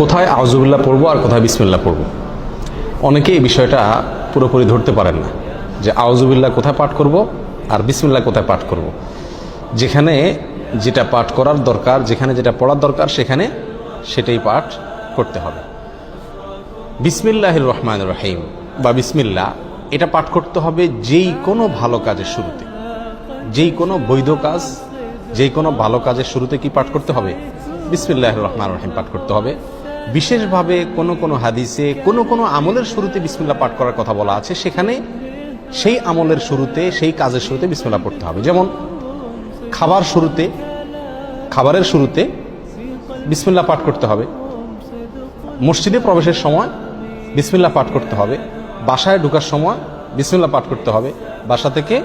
কোথায় আউযুবিল্লাহ পড়বো আর কোথায় বিসমিল্লাহ পড়বো। অনেকে এই বিষয়টা পুরোপুরি ধরতে পারেন না যে আউযুবিল্লাহ কোথায় পাঠ করব আর বিসমিল্লাহ কোথায় পাঠ করব। যেখানে যেটা পাঠ করার দরকার, যেখানে যেটা পড়ার দরকার সেখানে সেটাই পাঠ করতে হবে। বিসমিল্লাহির রহমানির রহিম বা বিসমিল্লাহ এটা পাঠ করতে হবে যেই কোনো ভালো কাজের শুরুতে, যেই কোনো বৈধ কাজ, যেই কোনো ভালো কাজের শুরুতে কি পাঠ করতে হবে? বিসমিল্লাহির রহমানির রহিম পাঠ করতে হবে। বিশেষভাবে কোনো কোনো হাদিসে কোনো কোনো আমলের শুরুতে বিসমিল্লাহ পাঠ করার কথা বলা আছে, সেখানে সেই আমলের শুরুতে, সেই কাজের শুরুতে বিসমিল্লাহ পড়তে হবে। যেমন খাবারের শুরুতে বিসমিল্লাহ পাঠ করতে হবে, মসজিদে প্রবেশের সময় বিসমিল্লাহ পাঠ করতে হবে, বাসায় ঢোকার সময় বিসমিল্লাহ পাঠ করতে হবে, বাসা থেকে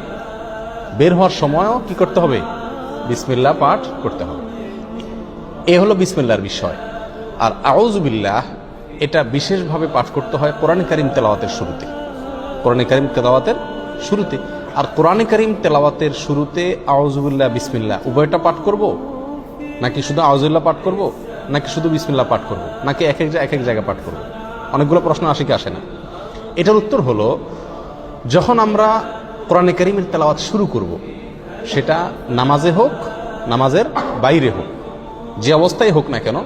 বের হওয়ার সময়ও কি করতে হবে? বিসমিল্লাহ পাঠ করতে হবে। এ হলো বিসমিল্লাহর বিষয়। আর আউযুবিল্লাহ এটা বিশেষভাবে পাঠ করতে হয় কোরআন কারীম তেলাওয়াতের শুরুতে, কোরআন কারীম তেলাওয়াতের শুরুতে। আর কোরআন কারীম তেলাওয়াতের শুরুতে আউযুবিল্লাহ বিসমিল্লাহ উভয়টা পাঠ করব, নাকি শুধু আউযুবিল্লাহ পাঠ করব, নাকি শুধু বিসমিল্লাহ পাঠ করব, নাকি এক এক জায়গায় পাঠ করব? অনেকগুলো প্রশ্ন আসে কি আসে না? এটার উত্তর হলো, যখন আমরা কোরআন কারীমের তেলাওয়াত শুরু করব, সেটা নামাজে হোক, নামাজের বাইরে হোক, যে অবস্থায় হোক না কেন,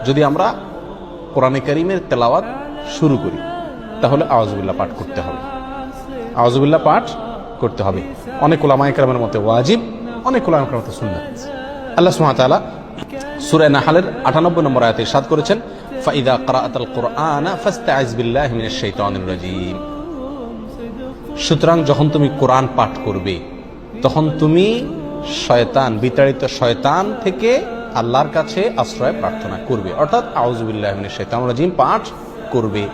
যদি আমরা কোরআন কারীমের তেলাওয়াত শুরু করি তাহলে আউযুবিল্লাহ পাঠ করতে হবে, আউযুবিল্লাহ পাঠ করতে হবে। অনেক উলামায়ে কেরামের মতে ওয়াজিব, অনেক উলামায়ে কেরামের মতে সুন্নাত। আল্লাহ সুবহানাহু ওয়া তাআলা সূরা নাহলের 98 নম্বর আয়াতে ইরশাদ করেছেন, ফাইদা ক্রাআতাল কুরআনা ফাস্তাইজ বিল্লাহি মিনাশ শাইতানির রাজীম। সুতরাং যখন তুমি কোরআন পাঠ করবে তখন তুমি শয়তান, বিতাড়িত শয়তান থেকে আল্লাহর কাছে আশ্রয় প্রার্থনা করবে, অর্থাৎ আউযুবিল্লাহি মিনাশ শাইতানির রাজীম পাঠ করবে।